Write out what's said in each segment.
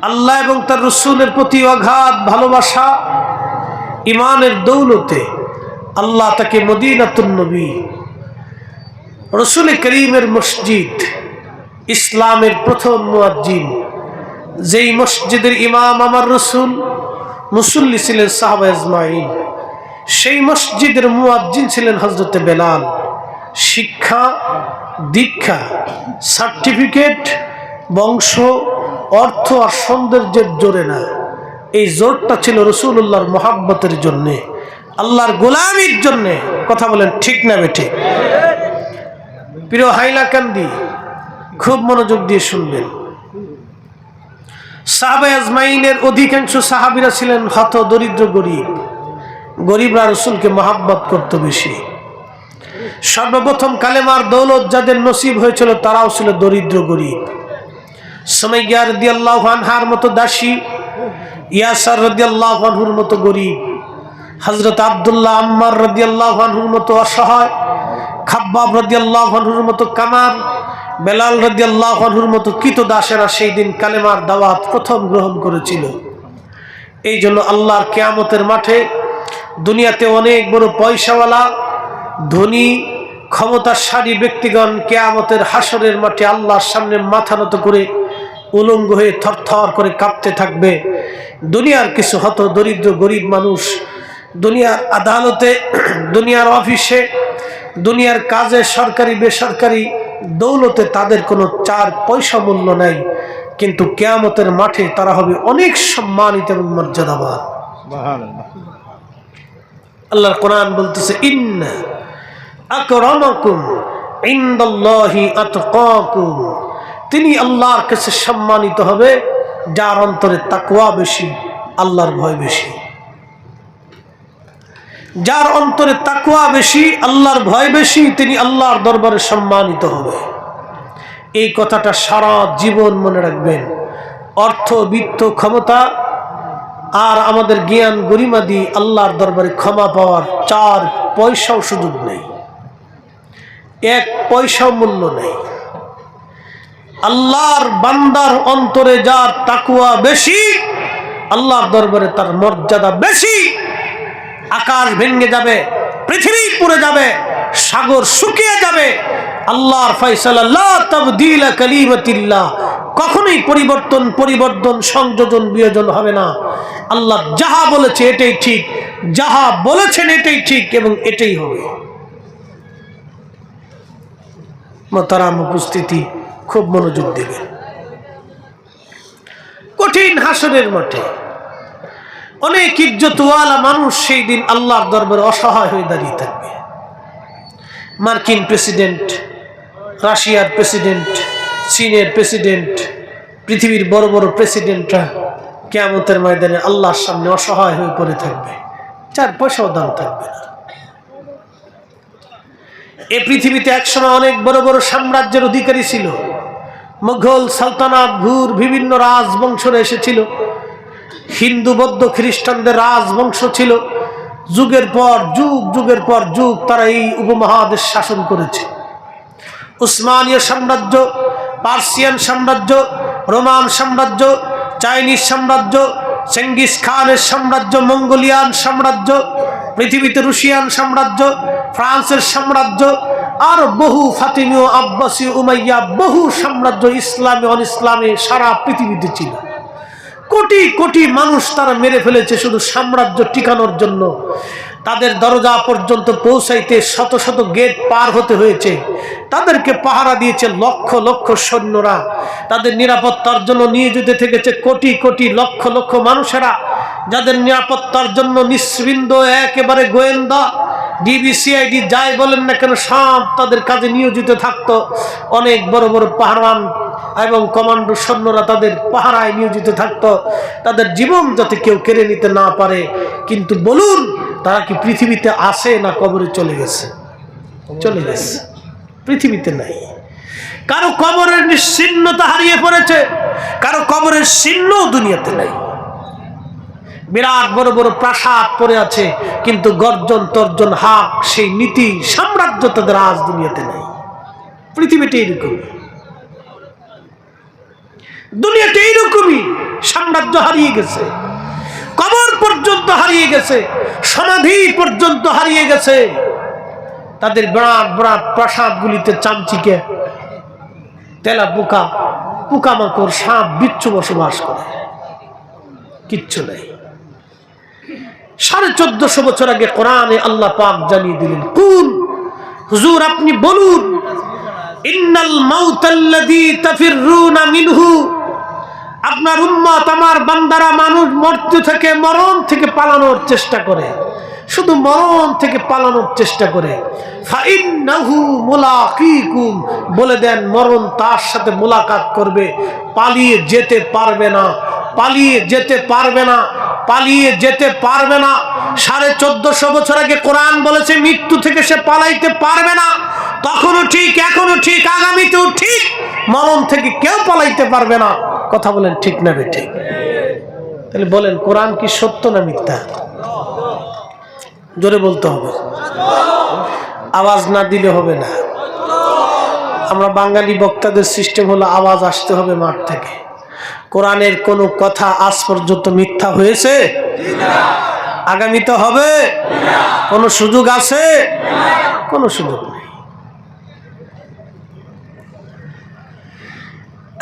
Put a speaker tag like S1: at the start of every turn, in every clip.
S1: আল্লাহ এবং তার রাসূলের প্রতি অগাধ ভালোবাসা, ইমানের দৌলতে আল্লাহ তাকে মদিনাতুন নবী, রাসূল করিমের মসজিদ, ইসলামের প্রথম মুয়াজ্জিন, যেই মসজিদের ইমাম আমার রাসূল, মুসল্লি ছিলেন সাহাবা আজমাইন, সেই মসজিদের মুয়াজ্জিন ছিলেন হযরতে বেলাল। শিক্ষা, দীক্ষা, সার্টিফিকেট, বংশ, অর্থ আর সৌন্দর্যের জোরে না, এই জোরটা ছিল রাসূলুল্লাহর মহাব্বতের জন্যে, আল্লাহর গোলামির জন্যে। কথা বলেন ঠিক না বেঠিক? প্রিয় হাইলাকান্দি, খুব মনোযোগ দিয়ে শুনবেন। সাহাবা আজমাইনের অধিকাংশ সাহাবীরা ছিলেন হত দরিদ্র, গরিব। গরিবরা রাসূলকে মহাব্বত করত বেশি। সর্বপ্রথম কালেমার দৌলত যাদের নসিব হয়েছিল তারাও ছিল দরিদ্র, গরিব। সুমাইয়া রাদিয়াল্লাহু আনহার মতো দাসী, ইয়াসার রাদিয়াল্লাহু আনহুর মতো গরিব, হযরত আব্দুল্লাহ আম্মার রাদিয়াল্লাহু আনহুর মতো অসহায়, খাব্বাব রাদিয়াল্লাহু আনহুর মতো কামার, বেলাল রাদিয়াল্লাহু আনহুর মতো কৃতদাসেরা সেই দিন কালেমার দাওয়াত প্রথম গ্রহণ করেছিল। এই জন্য আল্লাহর কিয়ামতের মাঠে দুনিয়াতে অনেক বড় পয়সাওয়ালা, ধনী, ক্ষমতাশালী ব্যক্তিগণ কিয়ামতের হাসরের মাঠে আল্লাহর সামনে মাথা নত করে উলঙ্গ হয়ে থরথর করে কাঁপতে থাকবে। দুনিয়ার কিছু হত দরিদ্র গরিব মানুষ দুনিয়ার আদালতে, দুনিয়ার অফিসে, দুনিয়ার কাজে, সরকারি বেসরকারি দৌলতে তাদের কোনো 4 পয়সা মূল্য নাই, কিন্তু কিয়ামতের মাঠে তারা হবে অনেক সম্মানিত এবং মর্যাদাবান। আল্লাহর কোরআন বলতেছে, ইন্না আকরামাকুম ইনদাল্লাহি আতকাকুম, তিনি আল্লাহর কাছে সম্মানিত হবে যার অন্তরে তাকওয়া বেশি, আল্লাহর ভয় বেশি। যার অন্তরে তাকওয়া বেশি, আল্লাহর ভয় বেশি, তিনি আল্লাহর দরবারে সম্মানিত হবে। এই কথাটা সারা জীবন মনে রাখবেন। অর্থ, বিত্ত, ক্ষমতা আর আমাদের জ্ঞান গরিমা দিয়ে আল্লাহর দরবারে ক্ষমা পাওয়ার 4 পয়সাও সুযোগ নেই, 1 পয়সাও মূল্য নেই। আল্লাহর বান্দার অন্তরে যার তাকওয়া বেশি, আল্লাহর দরবারে তার মর্যাদা বেশি। আকাশ ভেঙে যাবে, পৃথিবী পুড়ে যাবে, সাগর শুকিয়ে যাবে, আল্লাহর ফয়সালা লা তাবদীলা কালিমাতিল্লাহ, কখনোই পরিবর্তন সংযোজন বিয়োজন হবে না। আল্লাহ যাহা বলেছে এটাই ঠিক, যাহা বলেছেন এটাই ঠিক এবং এটাই হবে। মোহতারাম উপস্থিতি, খুব মনোযোগ দেবেন। কঠিন হাসরের মাঠে অনেক ইজ্জতওয়ালা মানুষ সেই দিন আল্লাহর দরবারে অসহায় হয়ে দাঁড়িয়ে থাকবে। মার্কিন প্রেসিডেন্ট, রাশিয়ার প্রেসিডেন্ট, চীনের প্রেসিডেন্ট, পৃথিবীর বড় বড় প্রেসিডেন্টরা কিয়ামতের ময়দানে আল্লাহর সামনে অসহায় হয়ে পড়ে থাকবে, 4 পয়সাও দাম থাকবে না। এই পৃথিবীতে একসময় অনেক বড় বড় সাম্রাজ্যের অধিকারী ছিল। মুঘল সালতানাত, ঘুর বিভিন্ন রাজবংশরা এসেছিল। হিন্দু, বৌদ্ধ, খ্রিস্টানদের রাজবংশ ছিল। যুগের পর যুগ, যুগের পর যুগ তারা এই উপমহাদেশ শাসন করেছে। উসমানীয় সাম্রাজ্য, পার্সিয়ান সাম্রাজ্য, রোমান সাম্রাজ্য, চাইনিজ সাম্রাজ্য, চেঙ্গিস খানের সাম্রাজ্য, মঙ্গোলিয়ান সাম্রাজ্য, পৃথিবীতে রুশিয়ান সাম্রাজ্য, ফ্রান্সের সাম্রাজ্য, আর বহু ফাতিমীয়, আব্বাসীয়, উমাইয়া, বহু সাম্রাজ্য ইসলামে অন ইসলামে সারা পৃথিবীতে ছিল। কোটি কোটি মানুষ তারা মেরে ফেলেছে শুধু সাম্রাজ্য টিকানোর জন্য। তাদের দরজা পর্যন্ত পৌঁছাইতে শত শত গেট পার হতে হয়েছে। তাদেরকে পাহারা দিয়েছে লক্ষ লক্ষ সৈন্যরা। তাদের নিরাপত্তার জন্য নিয়োজিত থেকেছে কোটি কোটি লক্ষ লক্ষ মানুষেরা, যাদের নিরাপত্তার জন্য নিঃশৃন্দ একেবারে গোয়েন্দা, ডিবিসিআইডি যাই বলেন না কেন, সব তাদের কাজে নিয়োজিত থাকতো। অনেক বড় বড় পাহারান এবং কমান্ডো সৈন্যরা তাদের পাহারায় নিয়োজিত থাকতো, তাদের জীবন যাতে কেউ কেড়ে নিতে না পারে। কিন্তু বলুন, তারা কি পৃথিবীতে আছে না কবরে চলে গেছে? চলে গেছে, পৃথিবীতে নাই। কারো কবরের নিশ্চিহ্নতা হারিয়ে পড়েছে, কারো কবরের চিহ্ন দুনিয়াতে নাই। বিরাট বড় বড় প্রাসাদ পড়ে আছে, কিন্তু গর্জন তর্জন হাক সেই নীতি সাম্রাজ্য তাদের আজ দুনিয়াতে নাই। পৃথিবীটা এইরকম, দুনিয়াটা এইরকমই। সাম্রাজ্য হারিয়ে গেছে, কবর পর্যন্ত হারিয়ে গেছে, সমাধি পর্যন্ত হারিয়ে গেছে। তাদের বিরাট বিরাট প্রাসাদগুলিতে চামচিকে, তেলা পোকা, পোকামাকড়, সাপ, বিচ্ছু বসবাস করে, কিচ্ছু নেই। 1450 বছর আগে কোরআনে আল্লাহ পাক জানিয়ে দিলেন, কুল হুজুর আপনি বলুন, ইন্নাল মাউতাল্লাযী তাফিররুনা মিনহু, আপনার উম্মত আমার বান্দারা মানুষ মৃত্যু থেকে, মরণ থেকে পালানোর চেষ্টা করে, শুধু মরণ থেকে পালানোর চেষ্টা করে। ফাইন্নাহু মুলাকিকুম, বলে দেন মরণ তার সাথে মুলাকাত করবে, পালিয়ে যেতে পারবে না, পালিয়ে যেতে পারবে না, পালিয়ে যেতে পারবে না। 1450 বছর আগে কোরআন বলেছে মৃত্যু থেকে সে পালাইতে পারবে না। তখনও ঠিক, এখনো ঠিক, আগামীতেও ঠিক, মরণ থেকে কেউ পালাইতে পারবে না। কথা বলেন ঠিক না বেঠিক? তাহলে বলেন কোরআন কি সত্য না মিথ্যা? জোরে বলতে হবে, আওয়াজ না দিলে হবে না। আমরা বাঙালি বক্তাদের সিস্টেম হলো আওয়াজ আসতে হবে মাঠ থেকে। কোরআনের কোন কথা আজ পর্যন্ত মিথ্যা হয়েছে? আগামীতে হবে? কোন সুযোগ আছে? কোন সুযোগ নেই।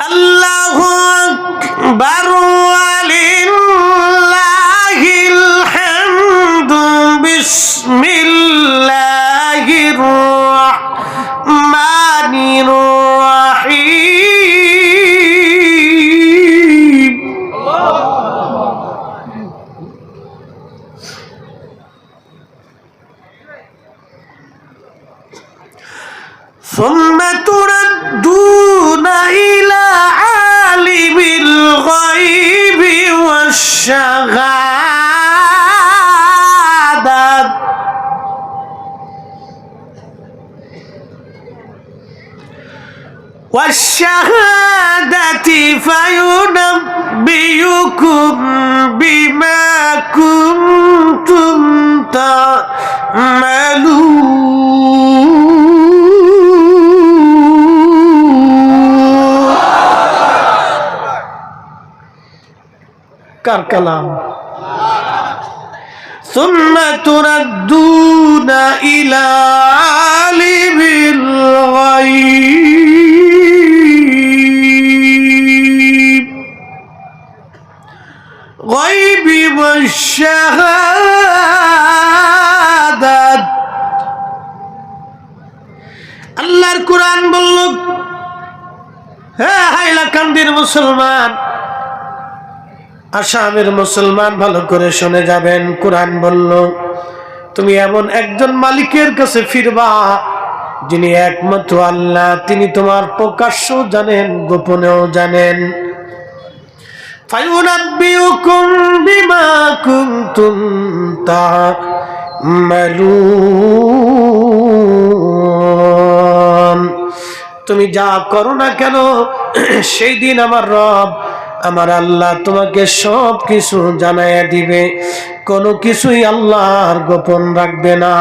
S1: আল্লাহু আকবার ওয়ালিল্লাহিল হামদু, বিসমিল্লাহির রাহমানির রাহিম। ثم تردون إلى عالم الغيب والشهادة فينبئكم بما كنتم تعملون। কার কালাম? ثم تردون إلى عالم الغيب والشهادة। আল্লাহর কোরআন বলল, হে হাইলাকান্দির মুসলমান, আসামের মুসলমান, ভালো করে শুনে যাবেন। কোরআন বলল তুমি এমন একজন মালিকের কাছে ফিরবা যিনি একমাত্র আল্লাহ, তিনি তোমার প্রকাশ্য জানেন, গোপনেও জানেন। ফায়ুনাব্বিউকুম বিমা কুনতুম তা'মালুন, তুমি যা করো না কেন সেই দিন আমার রব, আমার আল্লাহ তোমাকে সব কিছু জানাইয়া দিবে, কোনো কিছুই আল্লাহর গোপন রাখবে না।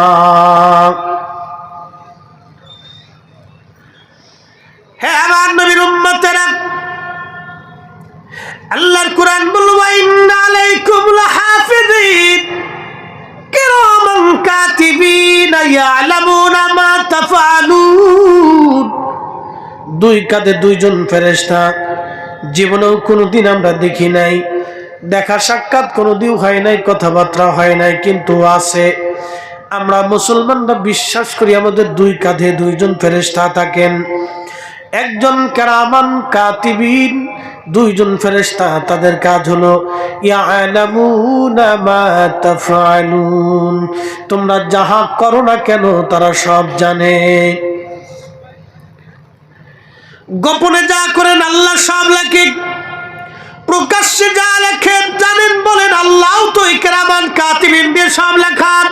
S1: হে আমার নবীর উম্মতেরা, আল্লাহর কোরআন বলল, ওয়া ইন্না আলাইকুম লাহাফিজিন কিরামান কাতিবিন ইয়ালামুনা মা তাফআলুন। দুই কাঁধে দুইজন ফেরেশতা, জীবনেও কোনোদিন আমরা দেখি নাই, দেখা সাক্ষাৎ কোনোদিন হয় নাই, কথাবার্তা হয় নাই, কিন্তু আছে। আমরা মুসলমানরা বিশ্বাস করি আমাদের দুই কাঁধে দুইজন ফেরেশতা থাকেন। একজন কিরামান কাতিবিন, দুইজন ফেরেশতা, তাদের কাজ হলো ইয়ালামুনা মা তাফআলুন, তোমরা যাহা করো না কেন তারা সব জানে। গোপনে যা করেন আল্লাহ সব লেখেন, প্রকাশ্যে যা লেখেন জানেন বলেন আল্লাহ তো এই কিরামান কাতিবিন দিয়ে সব লেখান।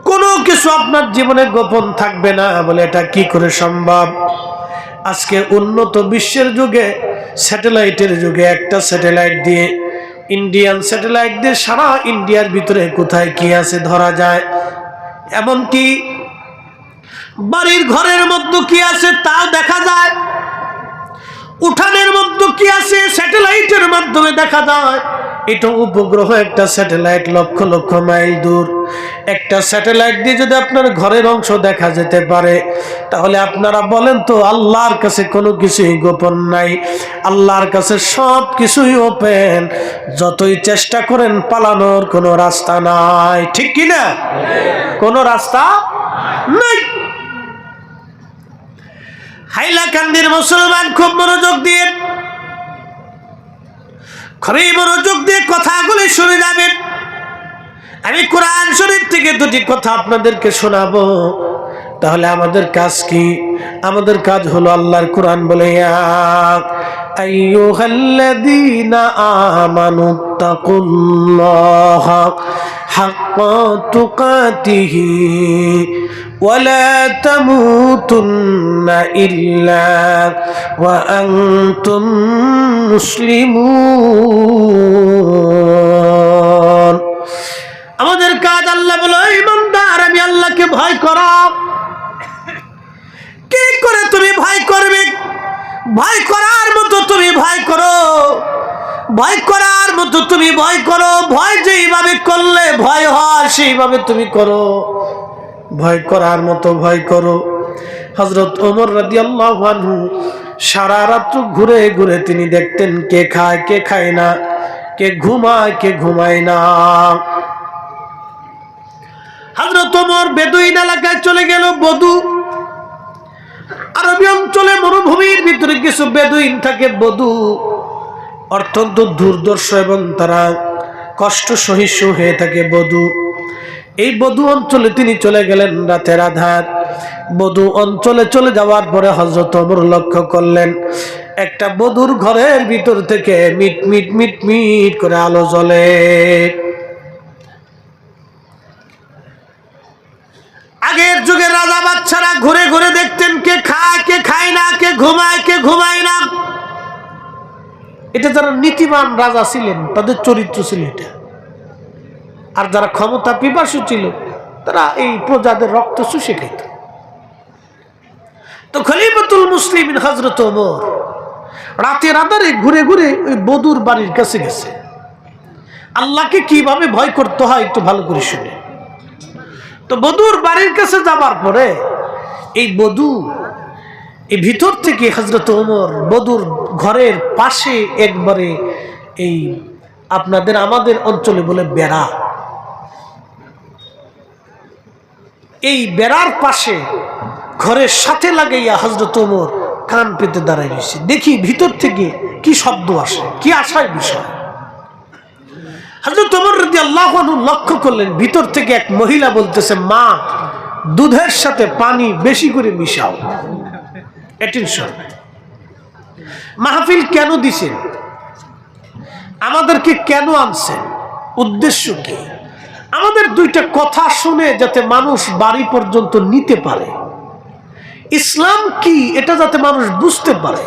S1: কোনো কিছু আপনার জীবনে গোপন থাকবে না বলে এটা কি করে সম্ভব? আজকে উন্নত বিশ্বের যুগে, স্যাটেলাইটের যুগে, একটা স্যাটেলাইট দিয়ে, ইন্ডিয়ান স্যাটেলাইট দিয়ে সারা ইন্ডিয়ার ভিতরে কোথায় কি আছে ধরা যায়। এমনকি বাড়ির ঘরের মধ্যে কি আছে তাও দেখা যায়। উঠানের মধ্যে কি আছে স্যাটেলাইটের মাধ্যমে দেখা যায়। এটা উপগ্রহ, একটা স্যাটেলাইট লক্ষ লক্ষ মাইল দূর। একটা স্যাটেলাইট দিয়ে যদি আপনার ঘরের অংশ দেখা যেতে পারে, তাহলে আপনারা বলেন তো আল্লাহর কাছে কোনো কিছুই গোপন নাই, আল্লাহর কাছে সব কিছুই ওপেন। যতই চেষ্টা করেন পালানোর কোনো রাস্তা নাই, ঠিক কি না? কোনো রাস্তা নাই। হাইলাকান্দির মুসলমান খুব মনোযোগ দিয়ে, খুবই মনোযোগ দিয়ে কথাগুলি শুনে যাবেন। আমি কোরআন শরীফ থেকে দুটি কথা আপনাদেরকে শোনাবো। তাহলে আমাদের কাজ কি? আমাদের কাজ হলো আল্লাহর কোরআন বলে, ইয়া আইয়ুহাল্লাযীনা আমানু তাকুল্লাহা হাক্কা তুকাতিহি ওয়া লা তামুতুন্না ইল্লা ওয়া আনতুম মুসলিমুন। আমাদের কাজ, আল্লাহ বলে, ইমানদার আমি আল্লাহকে ভয় করো। কি করে তুমি ভয় করবে? ভয় করার মতো তুমি ভয় করো, ভয় করার মতো তুমি ভয় করো। ভয় যেইভাবে করলে ভয় হয় সেইভাবে তুমি করো, ভয় করার মতো ভয় করো। হযরত ওমর রাদিয়াল্লাহু আনহু সারা রাত ঘুরে ঘুরে তিনি দেখতেন কে খায় কে খায় না, কে ঘুমায় কে ঘুমায় না। হযরত ওমর বেদুইন এলাকায় চলে গেল। বদু, আরবি অঞ্চলে মরুভূমির ভিতরে কিছু বেদুইন থাকে। বদু অত্যন্ত দুর্দর্শ এবং তারা কষ্ট সহিষ্ণু হয়ে থাকে। বদু, এই বদু অঞ্চলে তিনি চলে গেলেন রাতের আধার। বদু অঞ্চলে চলে যাওয়ার পরে হযরত ওমর লক্ষ্য করলেন একটা বদুর ঘরের ভিতর থেকে মিট মিট মিট মিট করে আলো জ্বলে। আগের যুগের রাজা বাচ্চারা ঘুরে ঘুরে দেখতেন কে খায় কে খায় না, কে ঘুমায় কে ঘুমায় না। এটা যারা নীতিবান রাজা ছিলেন তাদের চরিত্র ছিল এটা। আর যারা ক্ষমতা পিপাসু ছিল তারা এই প্রজাদের রক্ত চুষে খেত। তো খলিফাতুল মুসলিমিন হযরত ওমর রাতের আধারে ঘুরে ঘুরে ওই বদুর বাড়ির কাছে গেছে। আল্লাহকে কিভাবে ভয় করতে হয় একটু ভালো করে শুনে। তো বদুর বাড়ির কাছে যাবার পরে এই বদু, এই ভিতর থেকে হযরত ওমর বদুর ঘরের পাশে একবারে এই আপনাদের আমাদের অঞ্চলে বলে বেড়া, এই বেড়ার পাশে ঘরের সাথে লাগাইয়া হযরত ওমর কান পেতে দাঁড়ায় রয়েছে। দেখি ভিতর থেকে কি শব্দ আসে, কি আসার বিষয়। হযরত ওমর রাদিয়াল্লাহু আনহু লক্ষ্য করলেন ভিতর থেকে এক মহিলা বলতেছে, মা দুধের সাথে পানি বেশি করে মিশাও। অ্যাটেনশন, মাহফিল কেন দিছেন? আমাদেরকে কেন আনছেন? উদ্দেশ্য কি? আমাদের দুইটা কথা শুনে যাতে মানুষ বাড়ি পর্যন্ত নিতে পারে, ইসলাম কি এটা যাতে মানুষ বুঝতে পারে।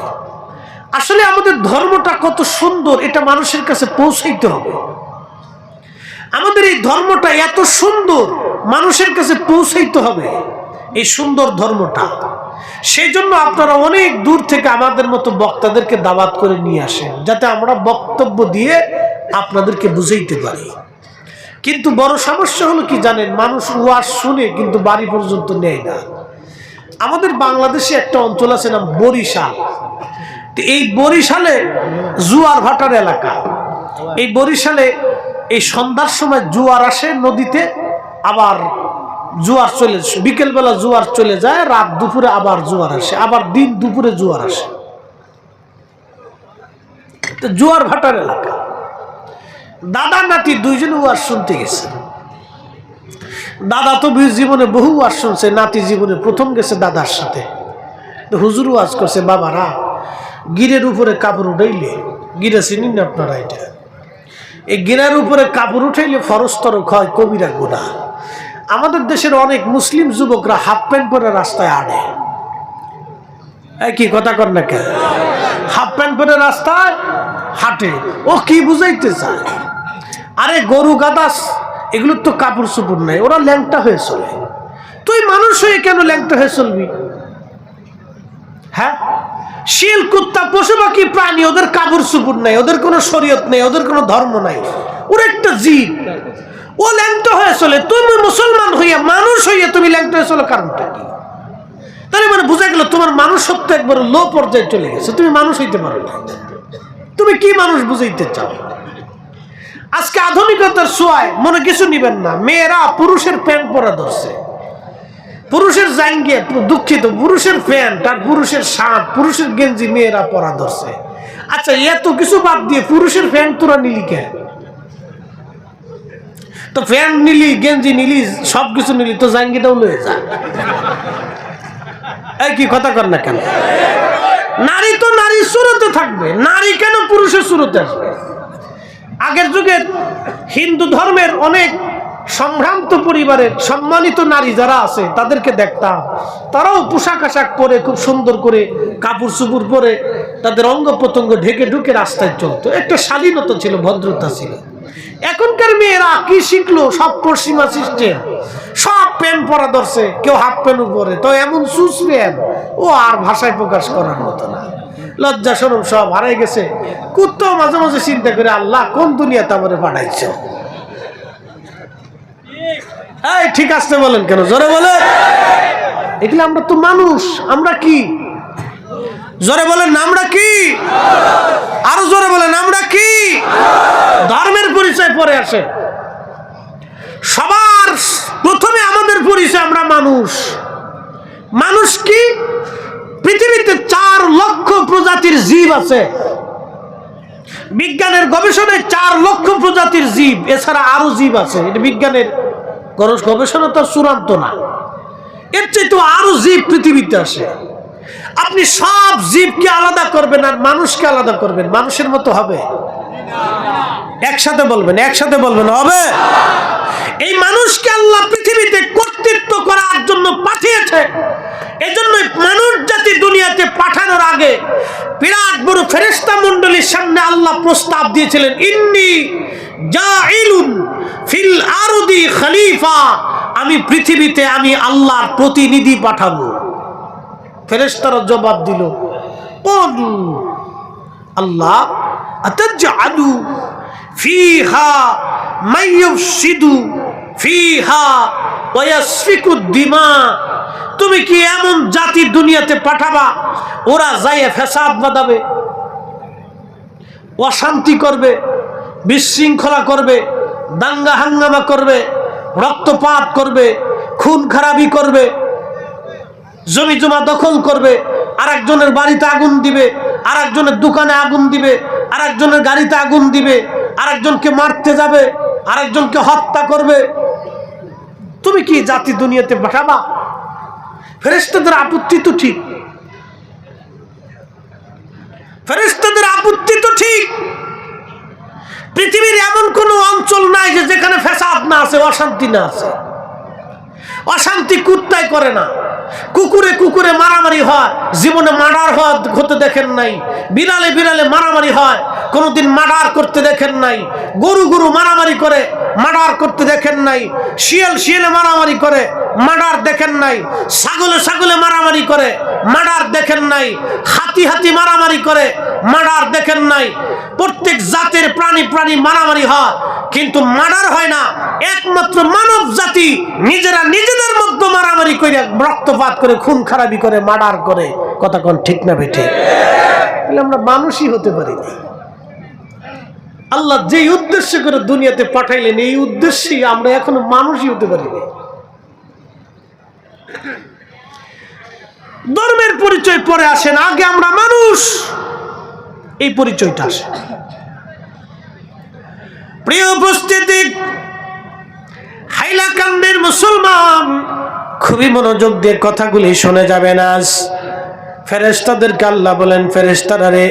S1: আসলে আমাদের ধর্মটা কত সুন্দর এটা মানুষের কাছে পৌঁছাইতে হবে। আমাদের এই ধর্মটা এত সুন্দর মানুষের কাছে পৌঁছাইতে হবে, এই সুন্দর ধর্মটা। সেই জন্য আপনারা অনেক দূর থেকে আমাদের মতো বক্তাদেরকে দাওয়াত করে নিয়ে আসেন যাতে আমরা বক্তব্য দিয়ে আপনাদেরকে বুঝাইতে পারি। কিন্তু বড় সমস্যা হলো কি জানেন, মানুষ ওয়াজ শুনে কিন্তু বাড়ি পর্যন্ত নেয় না। আমাদের বাংলাদেশে একটা অঞ্চল আছে নাম বরিশাল। এই বরিশালে জোয়ার ভাটার এলাকা। এই বরিশালে এই সন্ধ্যার সময় জোয়ার আসে নদীতে, আবার জোয়ার চলে, বিকেলবেলা জোয়ার চলে যায়, রাত দুপুরে আবার জোয়ার আসে, আবার দিন দুপুরে জোয়ার আসে। তো জোয়ার ভাটার এলাকা। দাদা নাতি দুইজনে ওয়াজ শুনতে গেছে। দাদা তো জীবনে বহু ওয়াজ শুনছে, নাতি জীবনে প্রথম গেছে দাদার সাথে। তো হুজুর ওয়াজ করছে, বাবারা গিরের উপরে কাপড় উঠাইলে, গিরা চিনেন না আপনারা? এটা এই গিরার উপরে কাপড় উঠাইলে ফরস্তর হয় কবিরা গুনাহ। আমাদের দেশের অনেক মুসলিম যুবকরা হাফ প্যান্ট পরে রাস্তায় আড়ে। কি কথা কর না কেন? হাফ প্যান্ট পরে রাস্তায় হাঁটে। ও কি বুঝাইতে চায়? আরে গরু গাদাস এগুলোর তো কাপড় চোপড় নাই, ওরা ল্যাংটা হয়ে চলে। তুই মানুষ হয়ে কেন ল্যাংটা হয়ে চলবি? হ্যাঁ, শিল কুত্তা পশু পাখি প্রাণী, ওদের কাপড় চুপুর নাই, ওদের কোনো শরীয়ত নেই, ওদের কোনো ধর্ম নাই, ওর একটা জীব, ও ল্যাংটা হয়ে চলে। তুমি মুসলমান হইয়া মানুষ হইয়া তুমি ল্যাংটা হয়ে চলো, কারণটা কি? তাহলে মানে বোঝা গেল তোমার মানুষত্ব একবার লো পর্যায়ে চলে গেছে, তুমি মানুষ হইতে পারো না। তুমি কি মানুষ বুঝাইতে চাও? আজকে আধুনিকতার ছোঁয়ায় মনে কিছু নিবেন না, মেয়েরা পুরুষের প্যান্ট পরা ধরছে, পুরুষের জাঙ্গে, দুঃখিত, পুরুষের প্যান্ট আর পুরুষের শার্ট, পুরুষের গেঞ্জি মেয়েরা পরা ধরছে। আচ্ছা, এত কিছু বাদ দিয়ে পুরুষের প্যান্ট তোরা নিলি কেন? তো প্যান্ট নিলি, গেঞ্জি নিলি, সবকিছু নিলি, তো জাঙ্গিটাও লয়ে যা। এই কি কথা কর না কেন? নারী তো নারীর সুরতে থাকবে, নারী কেন পুরুষের সুরতে আসবে? আগের যুগে হিন্দু ধর্মের অনেক সম্ভ্রান্ত পরিবারের সম্মানিত নারী যারা আছে তাদেরকে দেখতাম, তারাও পোশাক আশাক পরে খুব সুন্দর করে কাপড় চুপুর পরে তাদের অঙ্গ প্রত্যঙ্গ ঢেকে ঢুকে রাস্তায় চলতো, একটা শালীনতা ছিল, ভদ্রতা ছিল। এখনকার মেয়েরা কি শিখলো? সব পশ্চিমা সিস্টেম, সব প্যান্ট পরা ধরছে, কেউ হাফ প্যান্ট পরে, তো এমন সুস প্যান্ট, ও আর ভাষায় প্রকাশ করার মতো না। লজ্জা শরম সব হারাই গেছে। কুত্তাও মাঝে মাঝে চিন্তা করে, আল্লাহ কোন দুনিয়াতে আমারে পাঠাইছ? এই ঠিক আসতে বলেন কেন? জোরে বলেন। এগুলো আমরা তো মানুষ, আমরা কি? জোরে বলেন, আমরা কি? আরো জোরে বলেন, আমরা কি? ধর্মের পরিচয় পরে আসে। সবার প্রথমে আমাদের পরিচয়, আমরা মানুষ। মানুষ কি? পৃথিবীতে 4 লক্ষ প্রজাতির জীব আছে। বিজ্ঞানের গবেষণায় 4 লক্ষ প্রজাতির জীব, এছাড়া আরো জীব আছে। এটা বিজ্ঞানের গবেষণা তো চূড়ান্ত না, এর চাইতে আরো জীব পৃথিবীতে আসে। আপনি সব জীবকে আলাদা করবেন আর মানুষকে আলাদা করবেন, মানুষের মতো হবে? একসাথে বলবেন, একসাথে বলবেন, হবে? এই মানুষকে আল্লাহ পৃথিবীতে কর্তৃত্ব করার জন্য পাঠিয়েছে। এজন্য মানুষ জাতি দুনিয়াতে পাঠানোর আগে বিরাট বড় ফেরেশতা মণ্ডলীর সামনে আল্লাহ প্রস্তাব দিয়েছিলেন, ইন্নী জাইলুন ফিল আরদি খলিফা, আমি পৃথিবীতে আমি আল্লাহর প্রতিনিধি পাঠাবো। ফেরেশতারা জবাব দিল, কোন আল্লাহ? আতাজআলু ফিহা মাইয়ুফসিদু ফিহা ওয়া ইয়াসফিকু দিমা, তুমি কি এমন জাতি দুনিয়াতে পাঠাবা ওরা যাইয়া ফ্যাসাদ বাঁধাবে, অশান্তি করবে, বিশৃঙ্খলা করবে, দাঙ্গা হাঙ্গামা করবে, রক্তপাত করবে, খুন খারাপি করবে, জমি জমা দখল করবে, আরেকজনের বাড়িতে আগুন দিবে, আরেকজনের দোকানে আগুন দিবে, আরেকজনের গাড়িতে আগুন দিবে, আরেকজনকে মারতে যাবে, আরেকজনকে হত্যা করবে? তুমি কি জাতি দুনিয়াতে পাঠাবা? ফেরেশতাদের আপত্তি তো ঠিক, ফেরেশতাদের আপত্তি তো ঠিক। পৃথিবীর এমন কোন অঞ্চল নাই যে যেখানে ফ্যাসাদ না আছে, অশান্তি না আছে। অশান্তি কুত্তায় করে না, কুকুরে কুকুরে মারামারি হয়, জীবনে মার্ডার হতে দেখেন নাই। বিড়ালে বিড়ালে মারামারি হয়, কোনোদিন মার্ডার করতে দেখেন নাই। গরু গরু মারামারি করে, মার্ডার করতে দেখেন নাই। শিয়াল শিয়ালে মারামারি করে, মার্ডার দেখেন নাই। ছাগলে ছাগলে মারামারি করে, মার্ডার দেখেন নাই। হাতি হাতি মারামারি করে, মার্ডার দেখেন নাই। প্রত্যেক জাতের প্রাণী প্রাণী মারামারি হয়, কিন্তু মার্ডার হয় না। একমাত্র মানব জাতি নিজেরা নিজেদের মধ্যে মারামারি করে, রক্তপাত করে, খুন খারাপি করে, মার্ডার করে। কথা কোন ঠিক না বেঠে? তাহলে আমরা মানুষই হতে পারি না। আল্লাহ যেই উদ্দেশ্য করে দুনিয়াতে পাঠাইলেন, এই উদ্দেশ্যেই আমরা এখনো মানুষই হতে পারি না। ধর্মের পরিচয় পরে আসেন, আগে আমরা মানুষ, এই পরিচয়টা আসে। প্রিয় উপস্থিতি, হাইলাকান্দির মুসলমান খুবই মনোযোগ দিয়ে কথাগুলি শুনে যাবেন। আজ ফেরেশতাদেরকে আল্লাহ বলেন, ফেরেশতারা রে,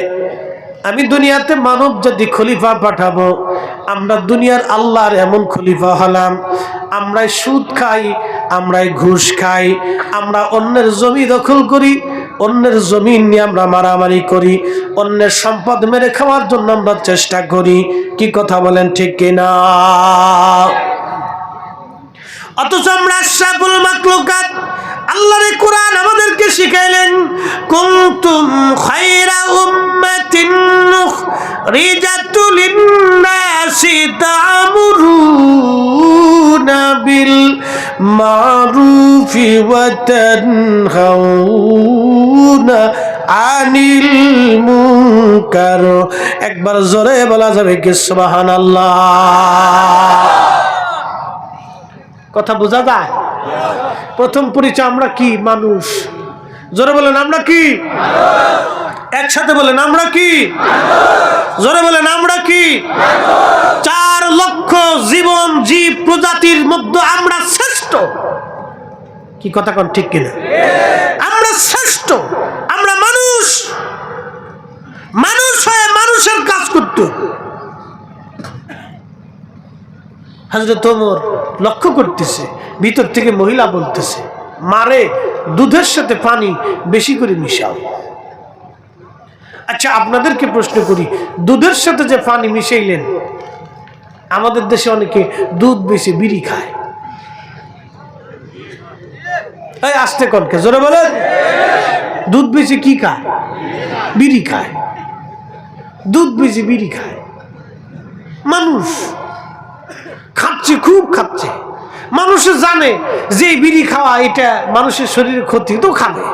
S1: আমি দুনিয়াতে মানব জাতি খলিফা পাঠাবো। আমরা দুনিয়ার আল্লাহর এমন খলিফা হলাম, আমরাই সুদ খাই, আমরাই ঘুষ খাই, আমরা অন্যের জমি দখল করি, অন্যের জমিন নিয়ে আমরা মারামারি করি, অন্যের সম্পদ মেরে খাওয়ার জন্য আমরা চেষ্টা করি। কি কথা বলেন, ঠিক কিনা? অথচ আমরা আশরাফুল মাখলুকাত আল্লাহর কোরআন আমাদেরকে শিখাইলেন কুনতুম খায়রা উম্মাতিন উখরিজাতু লিন-নাসি তা'মুরুনা বিল মারুফি ওয়া তানহাউনা আনিল মুনকার। একবার জোরে বলা যাবে কি সুবহানাল্লাহ? কথা বোঝা যায়? প্রথম পরিচয় আমরা কি? মানুষ। জোরে বলেন আমরা কি? একসাথে বলেন আমরা কি? জোরে বলেন আমরা কি? 4 লক্ষ জীবন জীব প্রজাতির মধ্যে আমরা শ্রেষ্ঠ। কি কথা কোন ঠিক কিনা? আমরা শ্রেষ্ঠ, আমরা মানুষ। মানুষ হয়ে মানুষের কাজ করতে। হযরত ওমর লক্ষ্য করতেছে, ভিতর থেকে মহিলা বলতেছে, মারে দুধের সাথে পানি বেশি করে মিশাও। আচ্ছা, আপনাদেরকে প্রশ্ন করি, দুধের সাথে যে পানি মিশাইলেন, আমাদের দেশে অনেকে দুধ বেশি বিড়ি খায়। এই আস্তে কনকে জোরে বলেন। দুধ বেশি কি খায়? বিড়ি খায়। দুধ বেশি বিড়ি খায়। মানুষ খাচ্ছে, খুব খাচ্ছে। মানুষে জানে যে বিড়ি খাওয়া এটা মানুষের শরীরে ক্ষতি, তো খাবে।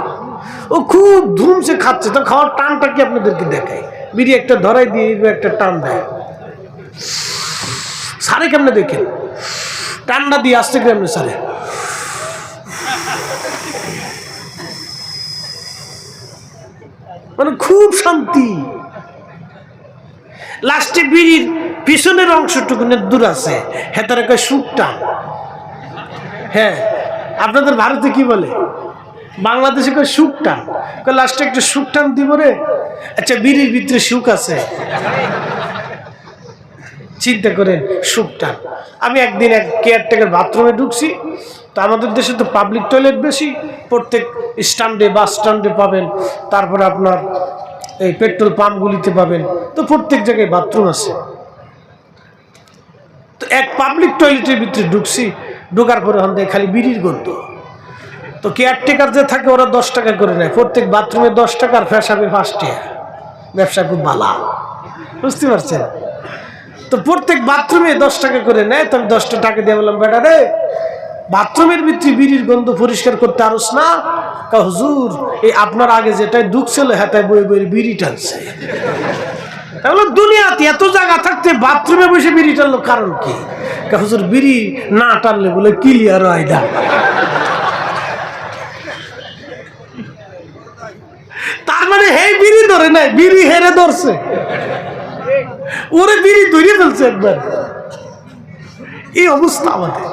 S1: ও খুব ধুমসে খাচ্ছে, তো খাওয়ার টানটা কি আপনাদেরকে দেখায়? বিড়ি একটা ধরাই দিয়ে একটা টান দেয়, সারে কেমনে দেখেন? টান্ডা দিয়ে আসতে কেমনে সারে? মানে খুব শান্তি। লাস্টে বিড়ির পিছনের অংশটুকু দূর আছে, হ্যাঁ তার একটা সুখ টান। হ্যাঁ, আপনাদের ভারতে কি বলে? বাংলাদেশে কয় সুখ টান। লাস্টে একটা সুখ টান দিব রে। আচ্ছা, বিড়ির ভিতরে সুখ আছে, চিন্তা করেন, সুখ টান। আমি একদিন এক কেয়ারটেকার বাথরুমে ঢুকছি, তো আমাদের দেশে তো পাবলিক টয়লেট বেশি, প্রত্যেক স্ট্যান্ডে বাস স্ট্যান্ডে পাবেন, তারপরে আপনার এই পেট্রোল পাম্পগুলিতে পাবেন, তো প্রত্যেক জায়গায় বাথরুম আছে। তো এক পাবলিক টয়লেটের ভিতরে ঢুকছি, ঢোকার পরে হন খালি বিড়ির গন্ধ। তো কেয়ারটেকার যে থাকে ওরা 10 টাকা করে নেয়, প্রত্যেক বাথরুমে 10 টাকা, আর ফেসাবে 5 টাকা। ব্যবসা খুব ভালো, বুঝতে পারছেন? তো প্রত্যেক বাথরুমে 10 টাকা করে নেয়। তো আমি 10 টাকা দিয়ে বললাম, বেটা রে, বাথরুমের ভিতরে বিড়ির গন্ধ পরিষ্কার করতে আরস না? হুজুর, এই আপনার আগে যেটাই ঢুকছিল হেতায় বই বই বিড়ি টানছে। তাহলে দুনিয়াতে এত জায়গা থাকতে বাথরুমে বসে বিড়ি টানলো কারণ কি? হুজুর, বিড়ি না টানলে বলে ক্লিয়ার হয় না। তার মানে হে বিড়ি ধরে নাই, বিড়ি হেরে ধরছে, ওরে বিড়ি ধরে ফেলছে একবার। এই অবস্থা আমাদের।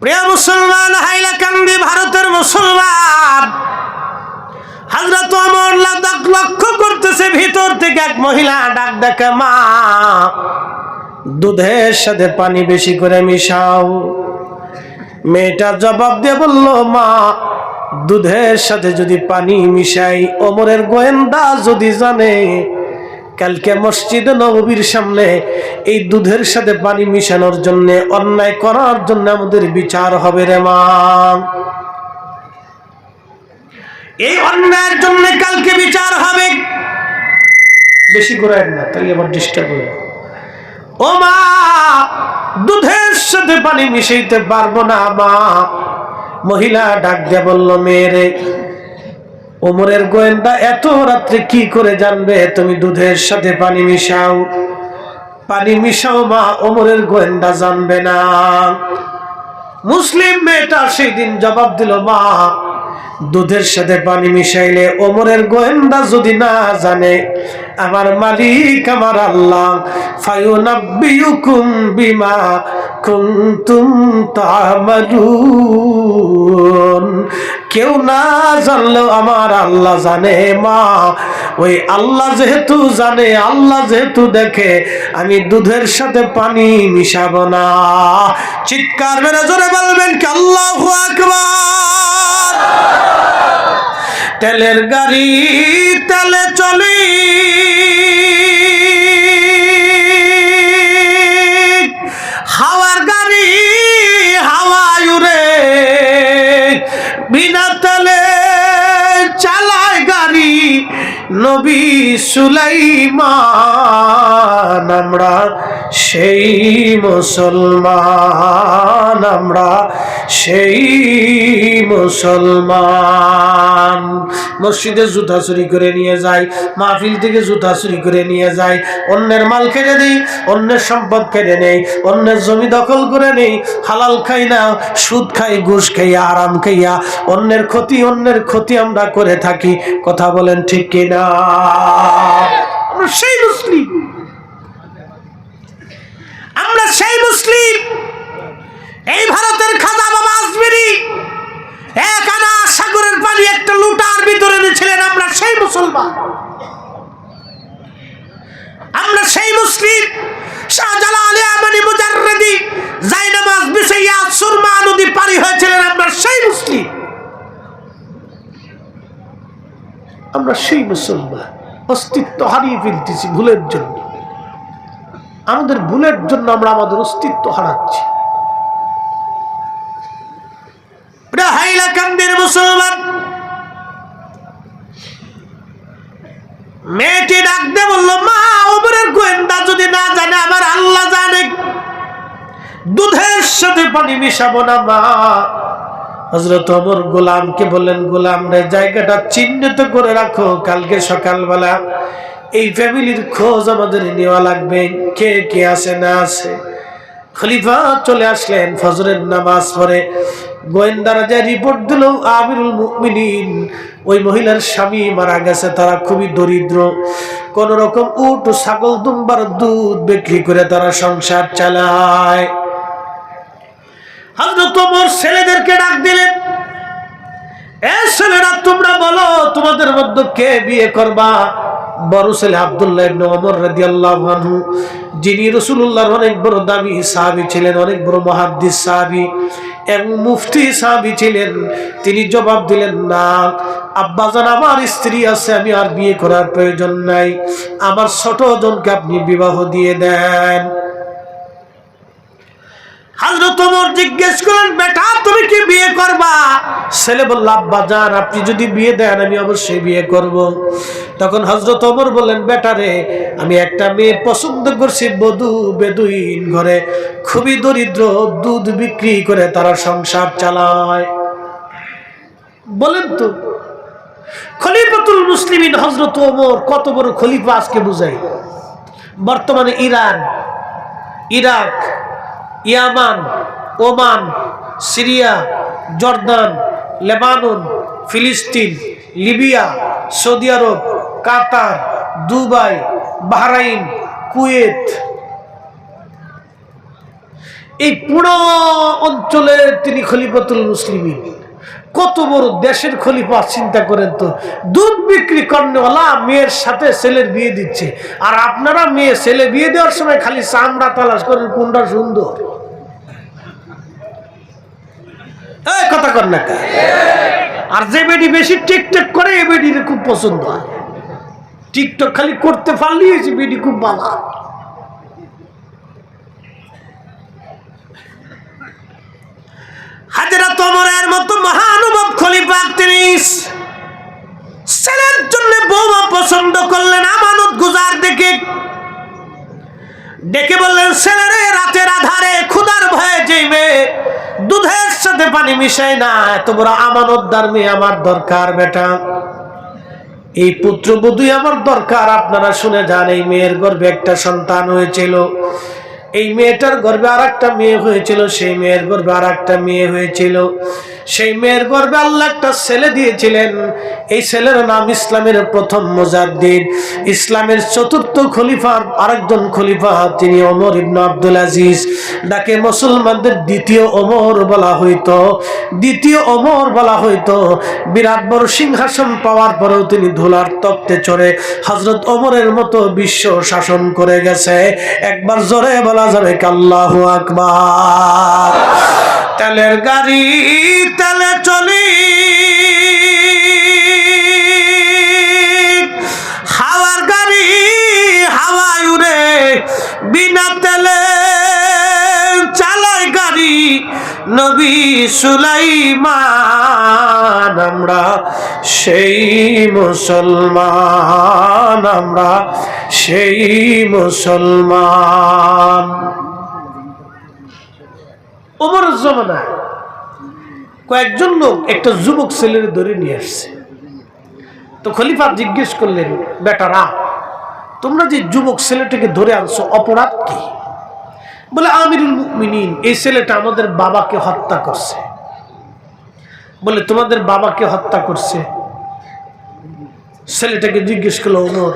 S1: প্রিয় মুসলমান, হাইলাকান্দি ভারতের মুসলমান, হযরত ওমর লক্ষ্য করতেছে, ভিতর থেকে এক মহিলা ডাক ডাকে, মা দুধের সাথে পানি বেশি করে মিশাও। মেয়েটা জবাব দিয়ে বলল, মা দুধের সাথে যদি পানি মিশাই, ওমরের গোয়েন্দা যদি জানে, কালকে মসজিদে নববীর সামনে এই দুধের সাথে পানি মিশানোর জন্য, অন্যায় করার জন্য আমাদের বিচার হবে রে মা। এই অন্যায়ের জন্য কালকে বিচার হবে। বেশি করে না, তাহলে আবার ডিস্টার্ব হবে। ও মা, দুধের সাথে পানি মিশাইতে পারবো না মা। মহিলা ডাক দিয়ে বলল, মেয়েরে, ওমরের গোয়েন্দা এত রাত্রে কি করে জানবে তুমি দুধের সাথে পানি মিশাও? পানি মিশাও মা, ওমরের গোয়েন্দা জানবে না। মুসলিম মেয়েটা সেই দিন জবাব দিল, মা দুধের সাথে পানি মিশাইলে ওমরের গোয়েন্দা যদি না জানে, আমার মালিক আমার আল্লাহ ফায়ুনাব্বিউকুম বিমা কুনতুম তা'মালুন, কেউ না জানলেও আমার আল্লাহ জানে মা। ওই আল্লাহ যেহেতু জানে, আল্লাহ যেহেতু দেখে, আমি দুধের সাথে পানি মিশাবো না। চিৎকার মেরে জোরে বলবেন কি আল্লাহু আকবার। তেলের গাড়ি তেলে চলি, হাওয়ার গাড়ি হাওয়ায় উড়ে, সুলাইমান, আমরা সেই মুসলমান, আমরা সেই মুসলমান। মসজিদে জুতা চুরি করে নিয়ে যায়, মাহফিল থেকে জুতা চুরি করে নিয়ে যায়, অন্যের মাল কেড়ে নেই, অন্যের সম্পদ কেড়ে নেই, অন্যের জমি দখল করে নেই, হালাল খাই না, সুদ খাই, ঘুষ খাইয়া, আরাম খাইয়া অন্যের ক্ষতি আমরা করে থাকি। কথা বলেন ঠিক কিনা? আমরা সেই মুসলিম, আমরা সেই মুসলিম। এই ভারতের খাজা বাবা আজমিরি এক আনা সাগরের পানি একটা লুটার ভিতরে এনেছিলেন। আমরা সেই মুসলমান, আমরা সেই মুসলিম। শাহজালাল ইয়ামানি মুজাররিদি জায়নামাজ বিছাইয়া সুরমা নদী পারি হয়েছিলেন। আমরা সেই মুসলিম, আমরা সেই মুসলমান। অস্তিত্ব হারিয়ে ফেলতেছি ভুলের জন্য, আমাদের ভুলের জন্য আমরা আমাদের অস্তিত্ব হারাচ্ছি। হাইলাকান্দির মুসলমান মেয়েটি ডাক দিয়ে বলল, মা, ওমরের গোয়েন্দা যদি না জানে, আমার আল্লাহ জানে। দুধের সাথে পানি মিশাবো না মা। হযরত ওমর গোলামকে বললেন, গোলাম রে, জায়গাটা চিহ্নিত করে রাখো, কালকে সকালবেলা এই ফ্যামিলির খোঁজ আমাদের নেওয়া লাগবে, কে কে আছে না আছে। খলিফা চলে আসলেন, ফজরের নামাজ পড়ে গোয়েন্দারা যে রিপোর্ট দিল, আমিরুল মুমিনিন ওই মহিলার স্বামী মারা গেছে, তারা খুবই দরিদ্র, কোন রকম উট ছাগল দুম্বার দুধ বিক্রি করে তারা সংসার চালায়। হযরত ওমর ছেলেদেরকে ডাক দিলেন, এ ছেলেরা, তোমরা বলো তোমাদের মধ্যে কে বিয়ে করবা। বড় ছেলে আব্দুল্লাহ ইবনে ওমর রাদিয়াল্লাহু আনহু, যিনি রাসূলুল্লাহর অনেক বড় দামি সাহাবী ছিলেন, অনেক বড় মুহাদ্দিস সাহাবী এবং মুফতি সাহাবী ছিলেন, তিনি জবাব দিলেন, না আব্বাজান, আমার স্ত্রী আছে, আমি আর বিয়ে করার প্রয়োজন নাই, আমার ছোট জনকে আপনি বিবাহ দিয়ে দেন। হযরত ওমর জিজ্ঞেস করলেন, বেটা তুমি কি বিয়ে করবা? ছেলে বলল, আব্বাজান আপনি যদি বিয়ে দেন আমি অবশ্যই বিয়ে করব। তখন হযরত ওমর বললেন, বেটা রে, আমি একটা মেয়ে পছন্দ করছি, বেদুইন ঘরে, খুবই দরিদ্র, দুধ বিক্রি করে তারা সংসার চালায়। বলেন তো, খলিফাতুল মুসলিমিন হযরত ওমর কত বড় খলিফা আজকে বুঝাই। বর্তমানে ইরান, ইরাক, ইয়ামান, ওমান, সিরিয়া, জর্দান, লেবানন, ফিলিস্তিন, লিবিয়া, সৌদি আরব, কাতার, দুবাই, বাহরাইন, কুয়েত, এই পুরো অঞ্চলের তিনি খলিফাতুল মুসলিমিন। কত বড় দেশের খলিফা, চিন্তা করেন তো। দুধ বিক্রি করনেওয়ালা মেয়ের সাথে ছেলের বিয়ে দিচ্ছে, আর আপনারা মেয়ে ছেলে বিয়ে দেওয়ার সময় খালি চামড়া তালাশ করেন কোনটা সুন্দর। এই কথা কর না। আর যে বেডি বেশি টিকটক করে, এই বেডির খুব পছন্দ হয়। টিকটক খালি করতে পারলেই হয়েছে, বেডি খুব ভালো। হযরত ওমরের মতো মহানুভব খলিফা, তিনি ছেলের জন্য বৌমা পছন্দ করলেন, আমানত গুজার দেখে ডেকে বললেন, ছেলেরে, রাতের আধারে ক্ষুধার ভয়ে যে মেয়ে দুধের সাথে পানি মিশায় না, এত বড় আমানতদার মেয়ে আমার দরকার বেটা। এই পুত্রবধূই আমার দরকার। আপনারা শুনে যান, এই মেয়ের গর্ভে একটা সন্তান হয়েছিল, এই মেয়েটার গর্ভে আর একটা মেয়ে হয়েছিল, সেই মেয়ের গর্ভে আর একটা মেয়ে হয়েছিল, সেই মেয়ের গর্ভে আল্লাহ একটা ছেলে দিয়েছিলেন। এই ছেলের নাম ইসলামের প্রথম মুজাদ্দিদ, ইসলামের চতুর্থ খলিফার আরেকজন খলিফা, তিনি ওমর ইবনে আব্দুল আজিজ। ডাকে মুসলমানদের দ্বিতীয় ওমর বলা হইতো, দ্বিতীয় ওমর বলা হইতো। বিরাট বড় সিংহাসন পাওয়ার পরেও তিনি ধুলার তক্তে চড়ে হযরত ওমরের মতো বিশ্ব শাসন করে গেছে। একবার জোরে বলা যাবে আল্লাহু আকবার। তেলের গাড়ি তেলে চলি, হাওয়ার গাড়ি হাওয়ায় উড়ে, বিনা তেলে চালায় গাড়ি, নবী সুলাইমান, আমরা সেই মুসলমান, আমরা সেই মুসলমান। ওমরের জমানায় কয়েকজন লোক একটা যুবক ছেলের ধরে নিয়ে আসছে। তো খলিফা জিজ্ঞেস করলেন, বেটারা তোমরা যে যুবক ছেলেটাকে ধরে আনছো অপরাধ কি? বলে, আমিরুল মুমিনিন, এই ছেলেটা আমাদের বাবাকে হত্যা করছে। বলে, তোমাদের বাবাকে হত্যা করছে? ছেলেটাকে জিজ্ঞেস করলো ওমর,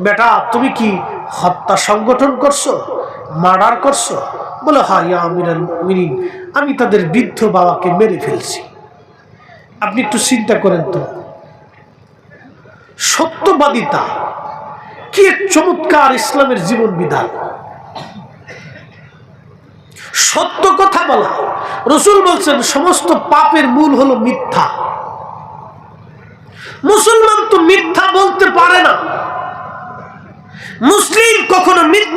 S1: বেটা তুমি কি হত্যা সংগঠন করছো, মার্ডার করছো? বলে, হ্যাঁ ইয়া আমিরুল মুমিনিন, আমি তাদের বৃদ্ধ বাবাকে মেরে ফেলছি। আপনি একটু চিন্তা করেন তো, সত্যবাদিতা কি এক চমৎকার ইসলামের জীবন বিধান। সত্য কথা বলা। রাসূল বলছেন সমস্ত পাপের মূল হলো মিথ্যা। মুসলমান তো মিথ্যা বলতে পারে না, মুসলিম কখনো মিথ্যা